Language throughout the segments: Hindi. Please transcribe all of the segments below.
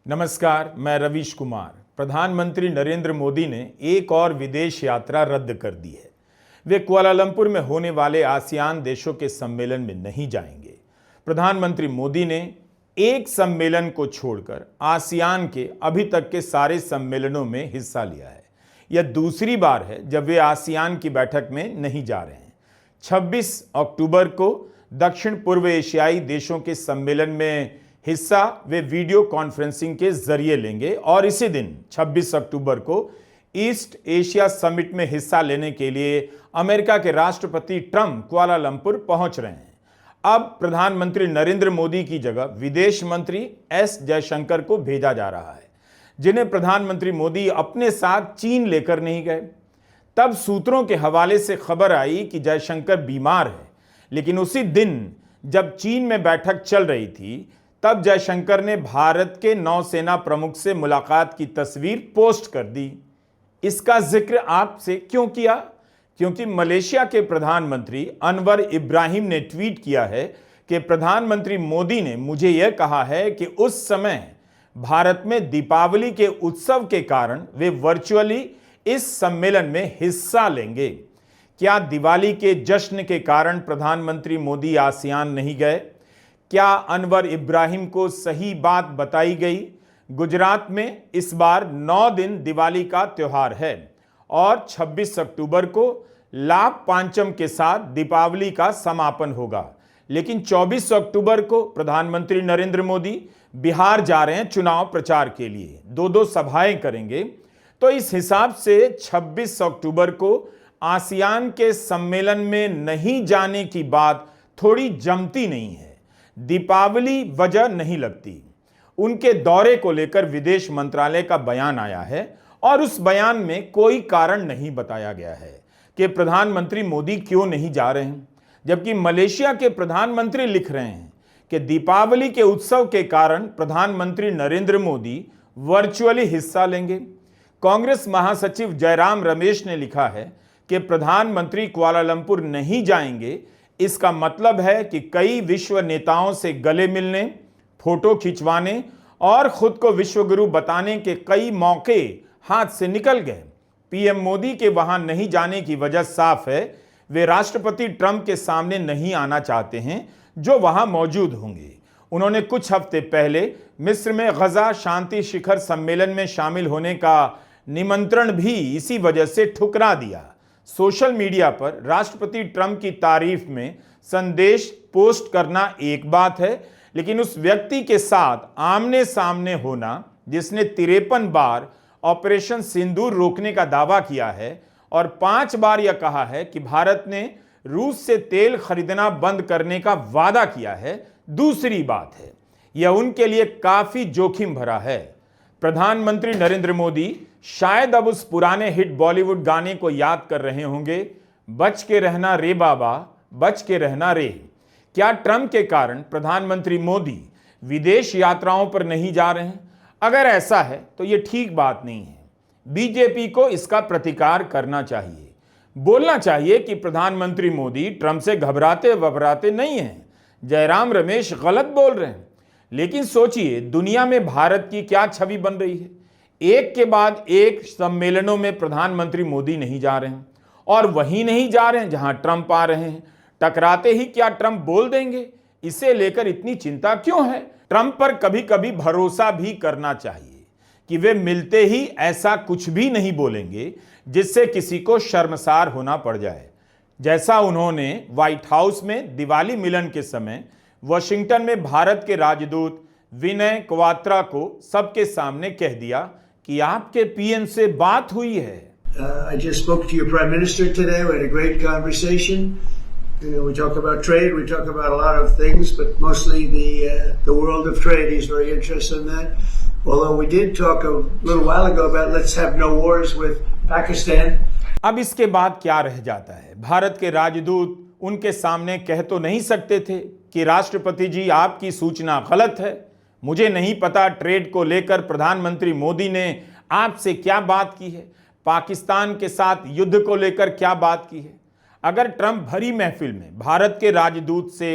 नमस्कार, मैं रवीश कुमार। प्रधानमंत्री नरेंद्र मोदी ने एक और विदेश यात्रा रद्द कर दी है। वे कुआलालंपुर में होने वाले आसियान देशों के सम्मेलन में नहीं जाएंगे। प्रधानमंत्री मोदी ने एक सम्मेलन को छोड़कर आसियान के अभी तक के सारे सम्मेलनों में हिस्सा लिया है। यह दूसरी बार है जब वे आसियान की बैठक में नहीं जा रहे हैं। 26 अक्टूबर को दक्षिण पूर्व एशियाई देशों के सम्मेलन में हिस्सा वे वीडियो कॉन्फ्रेंसिंग के जरिए लेंगे और इसी दिन 26 अक्टूबर को ईस्ट एशिया समिट में हिस्सा लेने के लिए अमेरिका के राष्ट्रपति ट्रंप कुआलालंपुर पहुंच रहे हैं। अब प्रधानमंत्री नरेंद्र मोदी की जगह विदेश मंत्री एस जयशंकर को भेजा जा रहा है, जिन्हें प्रधानमंत्री मोदी अपने साथ चीन लेकर नहीं गए। तब सूत्रों के हवाले से खबर आई कि जयशंकर बीमार है, लेकिन उसी दिन जब चीन में बैठक चल रही थी तब जयशंकर ने भारत के नौसेना प्रमुख से मुलाकात की तस्वीर पोस्ट कर दी। इसका जिक्र आपसे क्यों किया? क्योंकि मलेशिया के प्रधानमंत्री अनवर इब्राहिम ने ट्वीट किया है कि प्रधानमंत्री मोदी ने मुझे यह कहा है कि उस समय भारत में दीपावली के उत्सव के कारण वे वर्चुअली इस सम्मेलन में हिस्सा लेंगे। क्या दिवाली के जश्न के कारण प्रधानमंत्री मोदी आसियान नहीं गए? क्या अनवर इब्राहिम को सही बात बताई गई? गुजरात में इस बार 9 दिन दिवाली का त्योहार है और 26 अक्टूबर को लाभ पांचम के साथ दीपावली का समापन होगा। लेकिन 24 अक्टूबर को प्रधानमंत्री नरेंद्र मोदी बिहार जा रहे हैं चुनाव प्रचार के लिए, 2 सभाएं करेंगे। तो इस हिसाब से 26 अक्टूबर को आसियान के सम्मेलन में नहीं जाने की बात थोड़ी जमती नहीं है। दीपावली वजह नहीं लगती। उनके दौरे को लेकर विदेश मंत्रालय का बयान आया है और उस बयान में कोई कारण नहीं बताया गया है कि प्रधानमंत्री मोदी क्यों नहीं जा रहे हैं, जबकि मलेशिया के प्रधानमंत्री लिख रहे हैं कि दीपावली के उत्सव के कारण प्रधानमंत्री नरेंद्र मोदी वर्चुअली हिस्सा लेंगे। कांग्रेस महासचिव जयराम रमेश ने लिखा है कि प्रधानमंत्री कुआलालंपुर नहीं जाएंगे। इसका मतलब है कि कई विश्व नेताओं से गले मिलने, फोटो खिंचवाने और खुद को विश्वगुरु बताने के कई मौके हाथ से निकल गए। पीएम मोदी के वहां नहीं जाने की वजह साफ है, वे राष्ट्रपति ट्रंप के सामने नहीं आना चाहते हैं जो वहां मौजूद होंगे। उन्होंने कुछ हफ्ते पहले मिस्र में गजा शांति शिखर सम्मेलन में शामिल होने का निमंत्रण भी इसी वजह से ठुकरा दिया। सोशल मीडिया पर राष्ट्रपति ट्रंप की तारीफ में संदेश पोस्ट करना एक बात है, लेकिन उस व्यक्ति के साथ आमने सामने होना जिसने 53 बार ऑपरेशन सिंदूर रोकने का दावा किया है और 5 बार यह कहा है कि भारत ने रूस से तेल खरीदना बंद करने का वादा किया है, दूसरी बात है। यह उनके लिए काफी जोखिम भरा है। प्रधानमंत्री नरेंद्र मोदी शायद अब उस पुराने हिट बॉलीवुड गाने को याद कर रहे होंगे, बच के रहना रे बाबा, बच के रहना रे। क्या ट्रंप के कारण प्रधानमंत्री मोदी विदेश यात्राओं पर नहीं जा रहे हैं? अगर ऐसा है तो यह ठीक बात नहीं है। बीजेपी को इसका प्रतिकार करना चाहिए। बोलना चाहिए कि प्रधानमंत्री मोदी ट्रंप से घबराते वबराते नहीं हैं। जयराम रमेश गलत बोल रहे हैं। लेकिन सोचिए, दुनिया में भारत की क्या छवि बन रही है। एक के बाद एक सम्मेलनों में प्रधानमंत्री मोदी नहीं जा रहे हैं और वहीं नहीं जा रहे हैं जहां ट्रंप आ रहे हैं। टकराते ही क्या ट्रंप बोल देंगे? इसे लेकर इतनी चिंता क्यों है? ट्रंप पर कभी कभी भरोसा भी करना चाहिए कि वे मिलते ही ऐसा कुछ भी नहीं बोलेंगे जिससे किसी को शर्मसार होना पड़ जाए, जैसा उन्होंने व्हाइट हाउस में दिवाली मिलन के समय वॉशिंगटन में भारत के राजदूत विनय क्वात्रा को सबके सामने कह दिया कि आपके पीएम से बात हुई है। I just spoke to your Prime Minister today. We had a great conversation. We talk about trade. We talk about a lot of things, but mostly the world of trade. He's very interested in that. Although we did talk a little while ago about let's have no wars with Pakistan. अब इसके बाद क्या रह जाता है? भारत के राजदूत उनके सामने कह तो नहीं सकते थे कि राष्ट्रपति जी आपकी सूचना गलत है। मुझे नहीं पता ट्रेड को लेकर प्रधानमंत्री मोदी ने आपसे क्या बात की है, पाकिस्तान के साथ युद्ध को लेकर क्या बात की है। अगर ट्रंप भरी महफिल में भारत के राजदूत से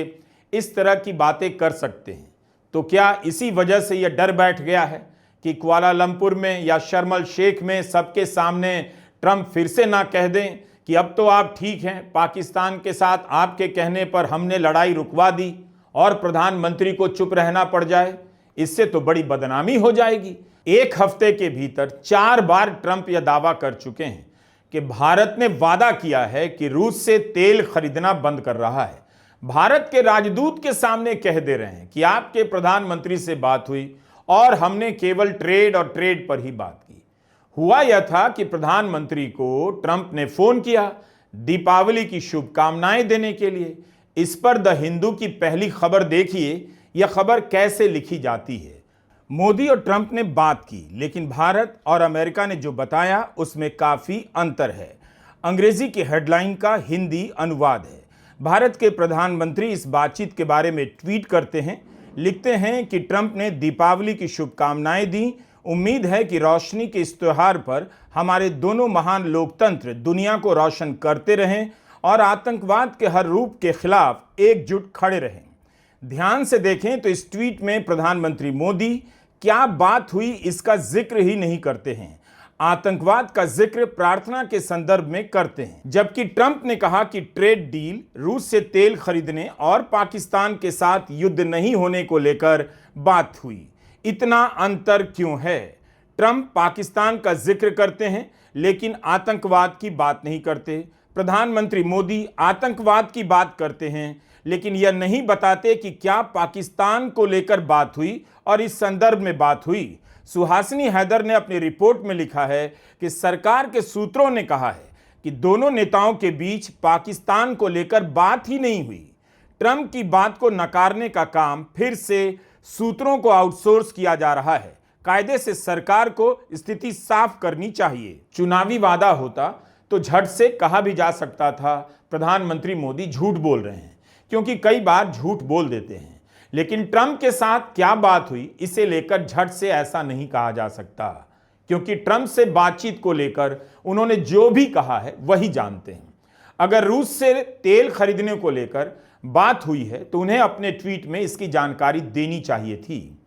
इस तरह की बातें कर सकते हैं तो क्या इसी वजह से यह डर बैठ गया है कि कुआलालंपुर में या शर्म अल शेख में सबके सामने ट्रंप फिर से ना कह दें कि अब तो आप ठीक हैं, पाकिस्तान के साथ आपके कहने पर हमने लड़ाई रुकवा दी, और प्रधानमंत्री को चुप रहना पड़ जाए। इससे तो बड़ी बदनामी हो जाएगी। एक हफ्ते के भीतर 4 बार ट्रंप यह दावा कर चुके हैं कि भारत ने वादा किया है कि रूस से तेल खरीदना बंद कर रहा है। भारत के राजदूत के सामने कह दे रहे हैं कि आपके प्रधानमंत्री से बात हुई और हमने केवल ट्रेड और ट्रेड पर ही बात की। हुआ यह था कि प्रधानमंत्री को ट्रंप ने फोन किया दीपावली की शुभकामनाएं देने के लिए। इस पर द हिंदू की पहली खबर देखिए, यह खबर कैसे लिखी जाती है। मोदी और ट्रंप ने बात की, लेकिन भारत और अमेरिका ने जो बताया उसमें काफी अंतर है। अंग्रेजी की हेडलाइन का हिंदी अनुवाद है। भारत के प्रधानमंत्री इस बातचीत के बारे में ट्वीट करते हैं, लिखते हैं कि ट्रंप ने दीपावली की शुभकामनाएं दी। उम्मीद है कि रोशनी के इस त्योहार पर हमारे दोनों महान लोकतंत्र दुनिया को रोशन करते रहें और आतंकवाद के हर रूप के खिलाफ एकजुट खड़े रहें। ध्यान से देखें तो इस ट्वीट में प्रधानमंत्री मोदी क्या बात हुई इसका जिक्र ही नहीं करते हैं। आतंकवाद का जिक्र प्रार्थना के संदर्भ में करते हैं, जबकि ट्रंप ने कहा कि ट्रेड डील, रूस से तेल खरीदने और पाकिस्तान के साथ युद्ध नहीं होने को लेकर बात हुई। इतना अंतर क्यों है? ट्रंप पाकिस्तान का जिक्र करते हैं लेकिन आतंकवाद की बात नहीं करते। प्रधानमंत्री मोदी आतंकवाद की बात करते हैं लेकिन यह नहीं बताते कि क्या पाकिस्तान को लेकर बात हुई और इस संदर्भ में बात हुई। सुहासिनी हैदर ने अपनी रिपोर्ट में लिखा है कि सरकार के सूत्रों ने कहा है कि दोनों नेताओं के बीच पाकिस्तान को लेकर बात ही नहीं हुई। ट्रंप की बात को नकारने का काम फिर से सूत्रों को आउटसोर्स किया जा रहा है। कायदे से सरकार को स्थिति साफ करनी चाहिए। चुनावी वादा होता तो झट से कहा भी जा सकता था प्रधानमंत्री मोदी झूठ बोल रहे हैं, क्योंकि कई बार झूठ बोल देते हैं। लेकिन ट्रंप के साथ क्या बात हुई इसे लेकर झट से ऐसा नहीं कहा जा सकता, क्योंकि ट्रंप से बातचीत को लेकर उन्होंने जो भी कहा है वही जानते हैं। अगर रूस से तेल खरीदने को लेकर बात हुई है तो उन्हें अपने ट्वीट में इसकी जानकारी देनी चाहिए थी।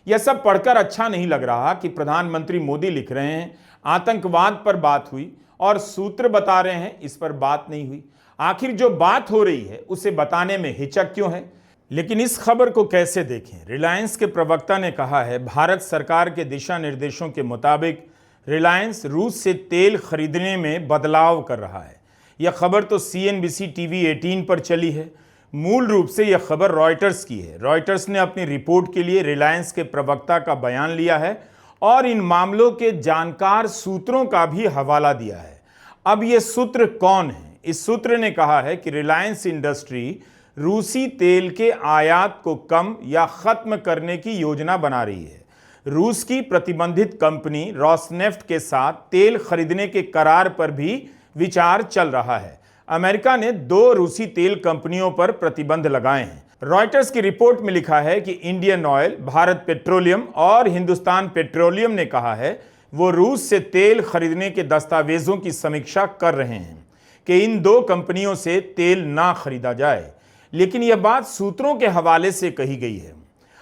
यह सब पढ़कर अच्छा नहीं लग रहा कि प्रधानमंत्री मोदी लिख रहे हैं आतंकवाद पर बात हुई और सूत्र बता रहे हैं इस पर बात नहीं हुई। आखिर जो बात हो रही है उसे बताने में हिचक क्यों है? लेकिन इस खबर को कैसे देखें? रिलायंस के प्रवक्ता ने कहा है भारत सरकार के दिशा निर्देशों के मुताबिक रिलायंस रूस से तेल खरीदने में बदलाव कर रहा है। यह खबर तो CNBC TV 18 पर चली है। मूल रूप से यह खबर रॉयटर्स की है। रॉयटर्स ने अपनी रिपोर्ट के लिए रिलायंस के प्रवक्ता का बयान लिया है और इन मामलों के जानकार सूत्रों का भी हवाला दिया है। अब ये सूत्र कौन है? इस सूत्र ने कहा है कि रिलायंस इंडस्ट्री रूसी तेल के आयात को कम या खत्म करने की योजना बना रही है। रूस की प्रतिबंधित कंपनी रॉसनेफ्ट के साथ तेल खरीदने के करार पर भी विचार चल रहा है। अमेरिका ने 2 रूसी तेल कंपनियों पर प्रतिबंध लगाए हैं। रॉयटर्स की रिपोर्ट में लिखा है कि इंडियन ऑयल, भारत पेट्रोलियम और हिंदुस्तान पेट्रोलियम ने कहा है वो रूस से तेल खरीदने के दस्तावेजों की समीक्षा कर रहे हैं कि इन 2 कंपनियों से तेल ना खरीदा जाए। लेकिन यह बात सूत्रों के हवाले से कही गई है।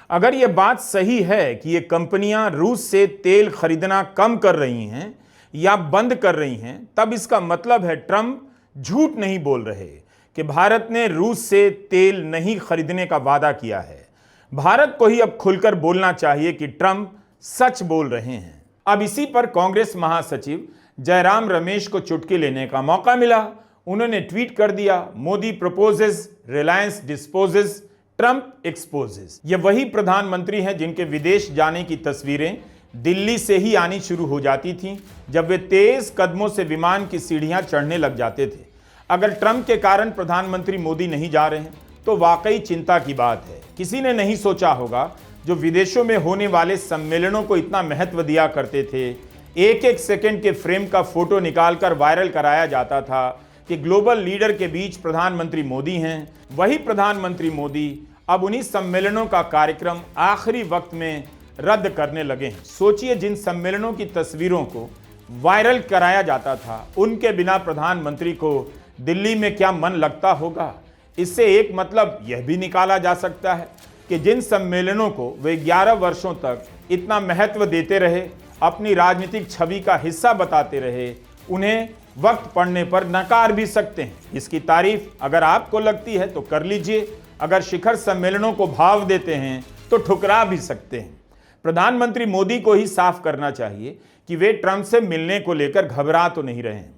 अगर यह बात सही है कि ये कंपनियां रूस से तेल खरीदना कम कर रही हैं या बंद कर रही हैं, तब इसका मतलब है ट्रंप झूठ नहीं बोल रहे कि भारत ने रूस से तेल नहीं खरीदने का वादा किया है। भारत को ही अब खुलकर बोलना चाहिए कि ट्रंप सच बोल रहे हैं। अब इसी पर कांग्रेस महासचिव जयराम रमेश को चुटकी लेने का मौका मिला। उन्होंने ट्वीट कर दिया, Modi proposes, Reliance dispossess, Trump exposes. ये वही प्रधानमंत्री हैं जिनके विदेश जाने की तस्वीरें दिल्ली से ही आनी शुरू हो जाती थीं जब वे तेज कदमों से विमान की सीढ़ियां चढ़ने लग जाते थे। अगर ट्रंप के कारण प्रधानमंत्री मोदी नहीं जा रहे हैं तो वाकई चिंता की बात है। किसी ने नहीं सोचा होगा, जो विदेशों में होने वाले सम्मेलनों को इतना महत्व दिया करते थे, एक एक सेकंड के फ्रेम का फोटो निकालकर वायरल कराया जाता था कि ग्लोबल लीडर के बीच प्रधानमंत्री मोदी हैं, वही प्रधानमंत्री मोदी अब उन्हीं सम्मेलनों का कार्यक्रम आखिरी वक्त में रद्द करने लगे हैं। सोचिए, जिन सम्मेलनों की तस्वीरों को वायरल कराया जाता था, उनके बिना प्रधानमंत्री को दिल्ली में क्या मन लगता होगा। इससे एक मतलब यह भी निकाला जा सकता है कि जिन सम्मेलनों को वे 11 वर्षों तक इतना महत्व देते रहे, अपनी राजनीतिक छवि का हिस्सा बताते रहे, उन्हें वक्त पड़ने पर नकार भी सकते हैं। इसकी तारीफ अगर आपको लगती है तो कर लीजिए, अगर शिखर सम्मेलनों को भाव देते हैं तो ठुकरा भी सकते हैं। प्रधानमंत्री मोदी को ही साफ करना चाहिए कि वे ट्रंप से मिलने को लेकर घबरा तो नहीं रहे हैं,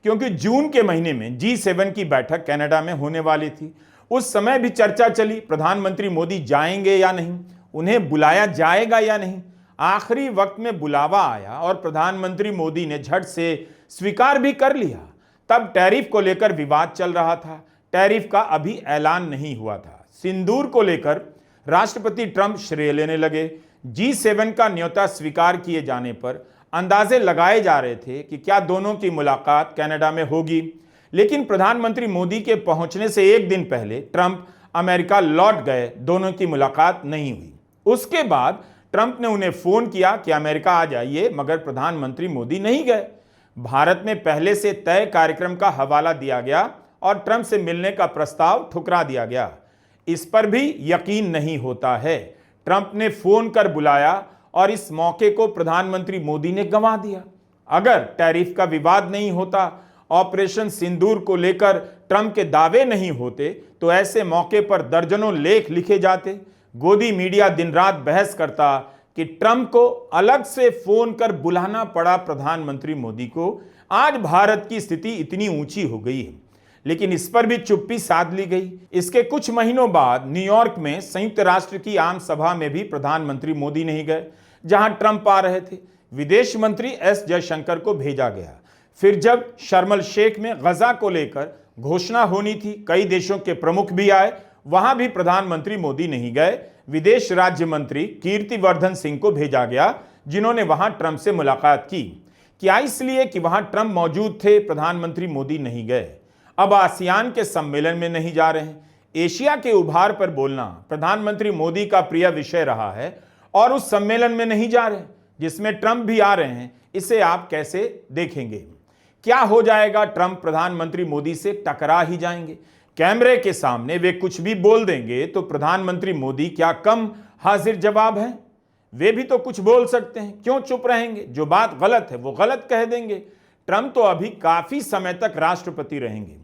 क्योंकि जून के महीने में G7 की बैठक कनाडा में होने वाली थी। उस समय भी चर्चा चली प्रधानमंत्री मोदी जाएंगे या नहीं, उन्हें बुलाया जाएगा या नहीं। आखिरी वक्त में बुलावा आया और प्रधानमंत्री मोदी ने झट से स्वीकार भी कर लिया। तब टैरिफ को लेकर विवाद चल रहा था, टैरिफ का अभी ऐलान नहीं हुआ था। सिंदूर को लेकर राष्ट्रपति ट्रंप श्रेय लेने लगे। G7 का न्योता स्वीकार किए जाने पर अंदाजे लगाए जा रहे थे कि क्या दोनों की मुलाकात कनाडा में होगी, लेकिन प्रधानमंत्री मोदी के पहुंचने से एक दिन पहले ट्रंप अमेरिका लौट गए, दोनों की मुलाकात नहीं हुई। उसके बाद ट्रंप ने उन्हें फोन किया कि अमेरिका आ जाइए, मगर प्रधानमंत्री मोदी नहीं गए। भारत में पहले से तय कार्यक्रम का हवाला दिया गया और ट्रंप से मिलने का प्रस्ताव ठुकरा दिया गया। इस पर भी यकीन नहीं होता है। ट्रंप ने फोन कर बुलाया और इस मौके को प्रधानमंत्री मोदी ने गंवा दिया। अगर टैरिफ का विवाद नहीं होता, ऑपरेशन सिंदूर को लेकर ट्रंप के दावे नहीं होते, तो ऐसे मौके पर दर्जनों लेख लिखे जाते। गोदी मीडिया दिन रात बहस करता कि ट्रंप को अलग से फोन कर बुलाना पड़ा प्रधानमंत्री मोदी को। आज भारत की स्थिति इतनी ऊंची हो गई है, लेकिन इस पर भी चुप्पी साध ली गई। इसके कुछ महीनों बाद न्यूयॉर्क में संयुक्त राष्ट्र की आम सभा में भी प्रधानमंत्री मोदी नहीं गए, जहां ट्रंप आ रहे थे। विदेश मंत्री एस जयशंकर को भेजा गया। फिर जब शर्म शेख में गजा को लेकर घोषणा होनी थी, कई देशों के प्रमुख भी आए, वहां भी प्रधानमंत्री मोदी नहीं गए। विदेश राज्य मंत्री कीर्तिवर्धन सिंह को भेजा गया, जिन्होंने वहां ट्रंप से मुलाकात की। क्या इसलिए कि वहां ट्रंप मौजूद थे, प्रधानमंत्री मोदी नहीं गए? अब आसियान के सम्मेलन में नहीं जा रहे हैं। एशिया के उभार पर बोलना प्रधानमंत्री मोदी का प्रिय विषय रहा है और उस सम्मेलन में नहीं जा रहे जिसमें ट्रंप भी आ रहे हैं। इसे आप कैसे देखेंगे? क्या हो जाएगा? ट्रंप प्रधानमंत्री मोदी से टकरा ही जाएंगे। कैमरे के सामने वे कुछ भी बोल देंगे तो प्रधानमंत्री मोदी क्या कम हाजिर जवाब हैं? वे भी तो कुछ बोल सकते हैं, क्यों चुप रहेंगे? जो बात गलत है वो गलत कह देंगे। ट्रंप तो अभी काफी समय तक राष्ट्रपति रहेंगे।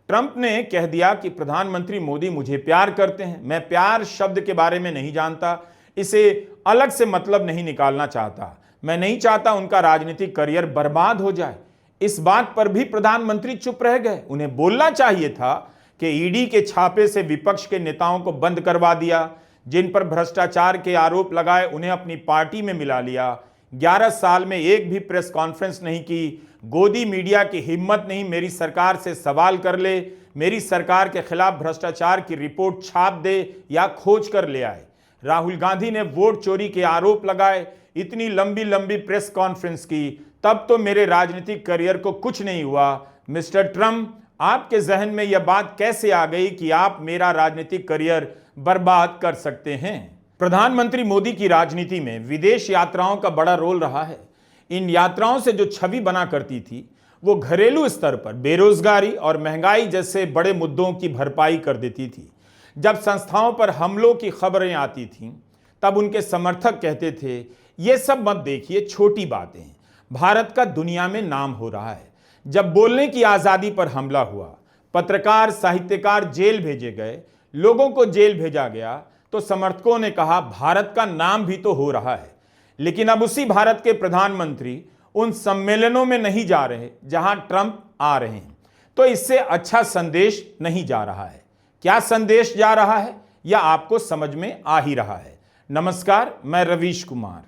ट्रंप ने कह दिया कि प्रधानमंत्री मोदी मुझे प्यार करते हैं। मैं प्यार शब्द के बारे में नहीं जानता, इसे अलग से मतलब नहीं निकालना चाहता। मैं नहीं चाहता उनका राजनीतिक करियर बर्बाद हो जाए। इस बात पर भी प्रधानमंत्री चुप रह गए। उन्हें बोलना चाहिए था कि ईडी के छापे से विपक्ष के नेताओं को बंद करवा दिया, जिन पर भ्रष्टाचार के आरोप लगाए उन्हें अपनी पार्टी में मिला लिया। 11 साल में एक भी प्रेस कॉन्फ्रेंस नहीं की। गोदी मीडिया की हिम्मत नहीं मेरी सरकार से सवाल कर ले, मेरी सरकार के खिलाफ भ्रष्टाचार की रिपोर्ट छाप दे या खोज कर ले आए। राहुल गांधी ने वोट चोरी के आरोप लगाए, इतनी लंबी लंबी प्रेस कॉन्फ्रेंस की, तब तो मेरे राजनीतिक करियर को कुछ नहीं हुआ। मिस्टर ट्रंप, आपके जहन में यह बात कैसे आ गई कि आप मेरा राजनीतिक करियर बर्बाद कर सकते हैं? प्रधानमंत्री मोदी की राजनीति में विदेश यात्राओं का बड़ा रोल रहा है। इन यात्राओं से जो छवि बना करती थी, वो घरेलू स्तर पर बेरोजगारी और महंगाई जैसे बड़े मुद्दों की भरपाई कर देती थी। जब संस्थाओं पर हमलों की खबरें आती थीं, तब उनके समर्थक कहते थे, ये सब मत देखिए, छोटी बातें हैं, भारत का दुनिया में नाम हो रहा है। जब बोलने की आज़ादी पर हमला हुआ, पत्रकार साहित्यकार जेल भेजे गए, लोगों को जेल भेजा गया, तो समर्थकों ने कहा भारत का नाम भी तो हो रहा है। लेकिन अब उसी भारत के प्रधानमंत्री उन सम्मेलनों में नहीं जा रहे जहां ट्रंप आ रहे हैं, तो इससे अच्छा संदेश नहीं जा रहा है। क्या संदेश जा रहा है या आपको समझ में आ ही रहा है? नमस्कार, मैं रवीश कुमार।